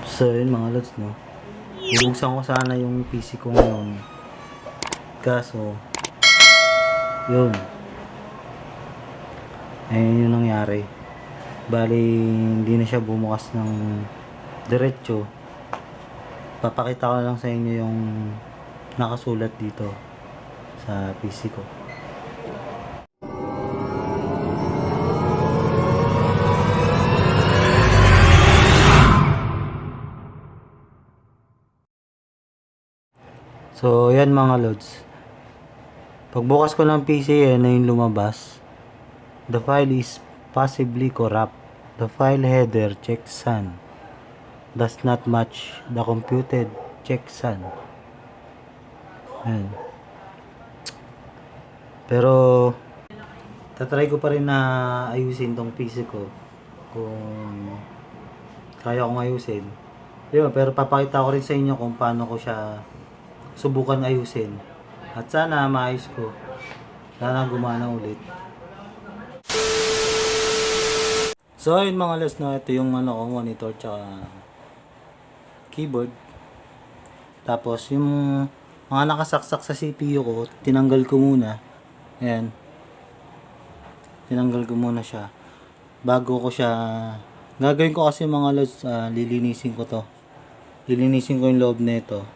So yun mga lods, no, bubuksan ko sana yung PC ko ngayon, kaso yun, ayun yung nangyari. Bali hindi na siya bumukas ng diretso. Papakita ko lang sa inyo yung nakasulat dito sa PC ko. So yan mga lods, pagbukas ko ng PC, yan na yung lumabas. The file is possibly corrupt. The file header checksum does not match the computed checksum. Ayan. Pero tatry ko pa rin na ayusin tong PC ko kung kaya kong ayusin. Yun, pero papakita ko rin sa inyo kung paano ko siya subukan ayusin. At sana maayos ko. Sana gumana ulit. So ayun mga lods, no, ito yung ano ko, monitor tsaka keyboard. Tapos yung mga nakasaksak sa CPU ko, tinanggal ko muna. Ayan. Tinanggal ko muna siya bago ko siya gagawin ko, kasi mga lods, lilinisin ko to. Lilinisin ko yung loob nito.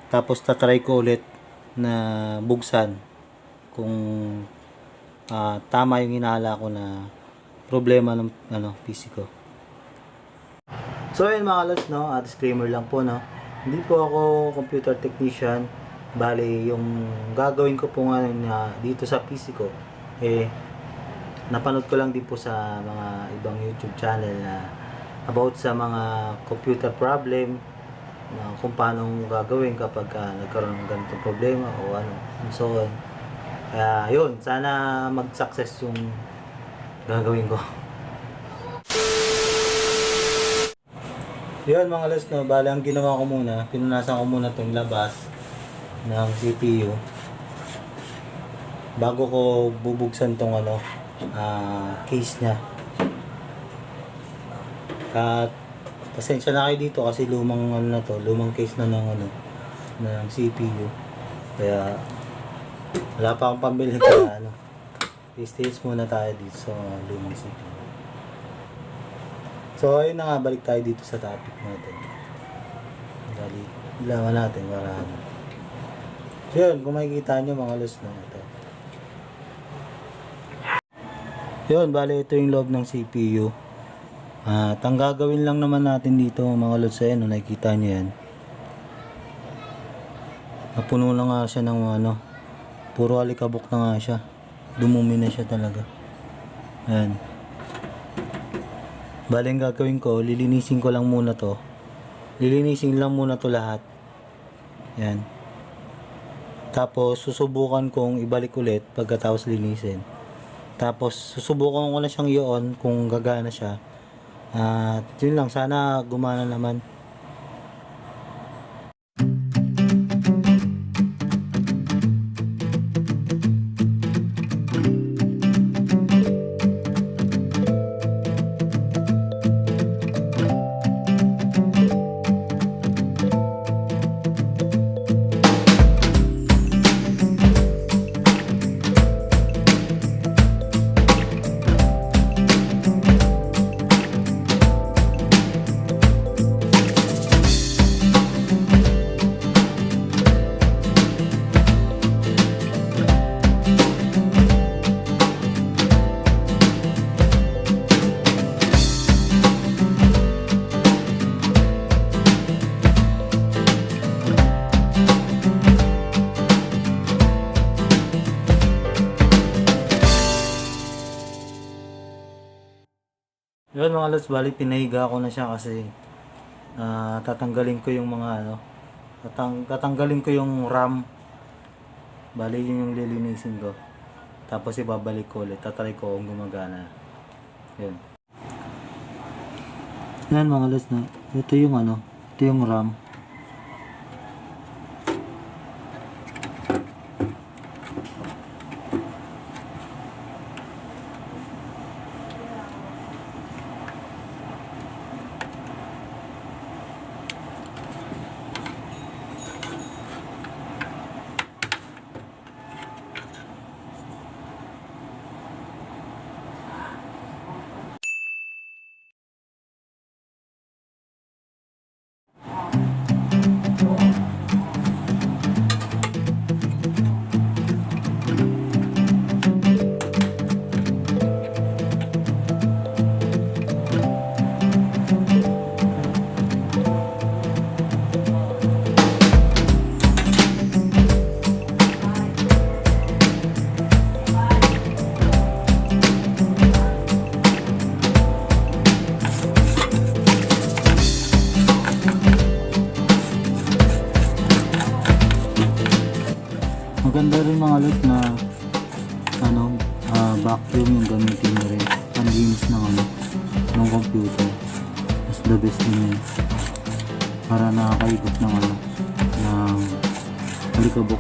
Tapos tatry ko ulit na buksan kung tama yung hinala ko na problema ng PC ko. So ayun mga lods, no, disclaimer lang po, no, hindi po ako computer technician. Bali yung gagawin ko po nga dito sa PC ko, napanood ko lang din po sa mga ibang YouTube channel na about sa mga computer problem, kung paano gagawin kapag nagkaroon ng ganitong problema o ano, and so on. Kaya yun, sana mag-success yung gagawin ko. Yun mga lods, no, bali ang ginawa ko muna, pinunasan ko muna itong labas ng CPU bago ko bubuksan tong case nya. At pasensya na kayo dito kasi lumang lumang case na ng CPU. Kaya wala pa akong pambili, kaya i-stage muna tayo dito sa lumang CPU. So ayun na nga, balik tayo dito sa topic natin. Dali, ilawan natin para So yun, kung makikita nyo mga lods, na ito. Yun, bali ito yung loob ng CPU. At ang gagawin lang naman natin dito mga lods, ayan, nakikita nyo yan. Napuno na nga siya ng puro alikabok na nga siya. Dumumi na siya talaga. Ayan. Bali ang gagawin ko, lilinisin ko lang muna to. Lilinisin lang muna to lahat. Ayan. Tapos susubukan kong ibalik ulit pagkatapos linisin. Tapos susubukan ko na siyang i-on kung gagana siya. At yun lang, sana gumana naman. Yun mga lods, bali pinahiga ko na siya kasi tatanggalin ko yung mga tatanggalin ko yung RAM. Bali yun yung lilinisin ko. Tapos ibabalik ko ulit, tatry ko kung gumagana. Yun. Yan mga lods, na ito yung ito yung RAM. Maganda rin mga lods na vacuum yung gamitin mo rin. Panlinis ng computer. Mas the best din yun. Para nakakaikot ng alikabok.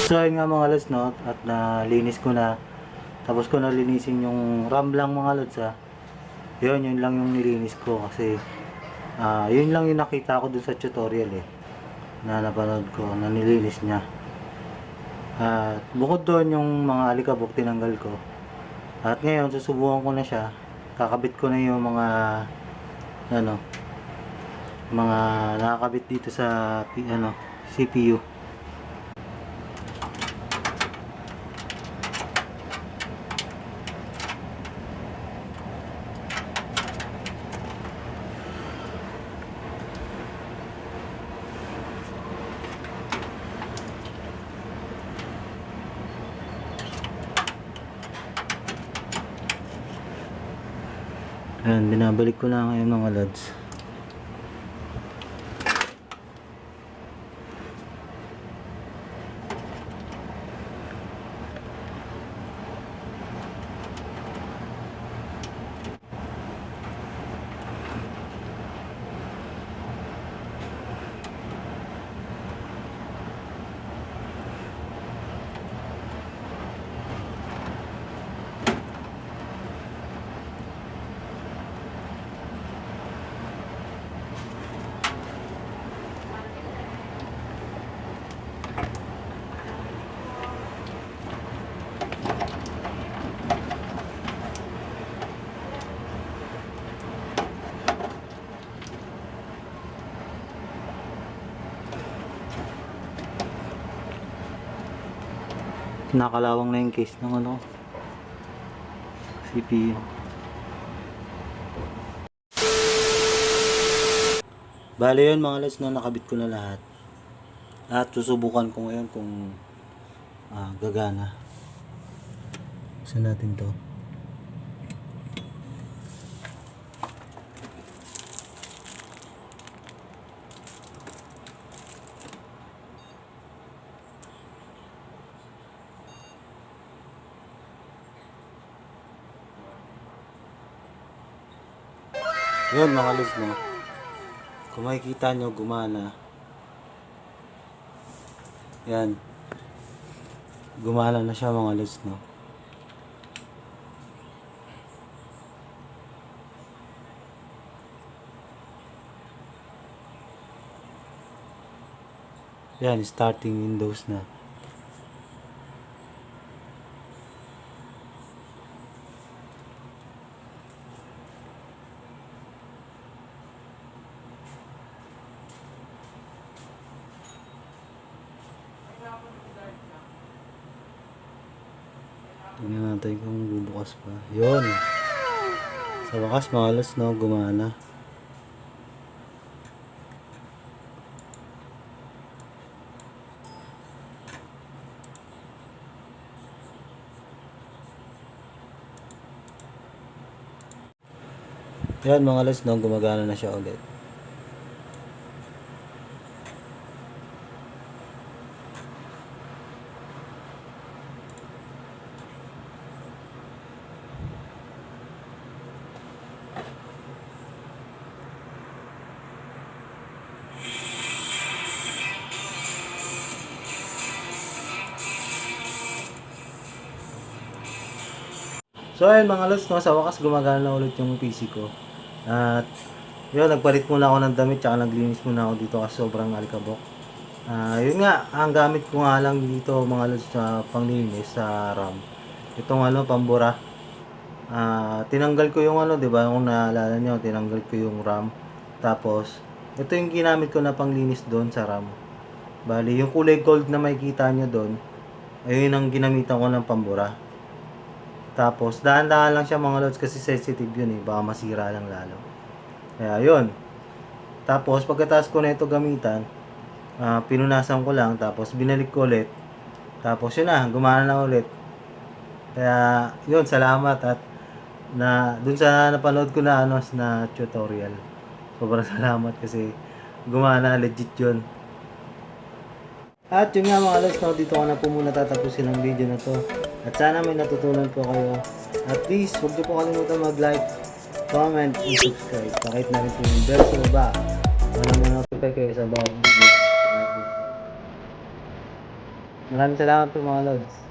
So ayun nga mga lods, no, at nalinis ko na, tapos ko nalinisin yung RAM lang mga lods ha. Yun lang yung nilinis ko kasi yun lang yung nakita ko dun sa tutorial na napanood ko na nilinis niya. At bukod doon yung mga alikabok tinanggal ko. At ngayon susubukan ko na siya, kakabit ko na yung mga mga nakakabit dito sa CPU. Ayan, binabalik ko na ngayon mga lods. Nakalawang na yung case ng CPU. Bale yun mga lods, no, nakabit ko na lahat. At susubukan ko ngayon kung gagana. Saan natin to? Yun mga lods, no, kung makikita nyo gumana. Yan, gumana na siya mga lods, no. Yan, starting Windows na. Tingnan natin kung bubukas pa. Yun. Sa wakas mga lods, no, gumana. Yan mga lods, no, gumagana na siya ulit. So ayun mga lods, no, sa wakas gumagana na ulit yung PC ko. At yun, nagpalit muna ako ng damit tsaka naglinis muna ako dito kasi sobrang alikabok. Yun nga, ang gamit ko nga lang dito mga lods sa panglinis sa RAM. Itong pambura. Tinanggal ko yung 'di ba? Kung naalala niyo, tinanggal ko yung RAM. Tapos ito yung ginamit ko na panglinis doon sa RAM. Bali, yung kulay gold na makikita niyo doon, ayun ang ginamitan ko ng pambura. Tapos, dahan-dahan lang siya mga lods kasi sensitive yun baka masira lang lalo. Kaya yun. Tapos, pagkatapos ko na ito gamitan, pinunasan ko lang, tapos binalik ko ulit. Tapos yun na, gumana na ulit. Kaya, yun, salamat at dun sa napanood ko na na tutorial. Sobrang salamat kasi gumana, legit yun. At yun nga mga lods, dito ko na po muna tatapusin ang video na to. At sana may natutunan po kayo. At please, huwag niyo po kalimutan mag-like, comment, and subscribe. Pakit na rin po yung bell sa baba. Para ma-notify kayo sa bawat video. Maraming salamat po mga lods.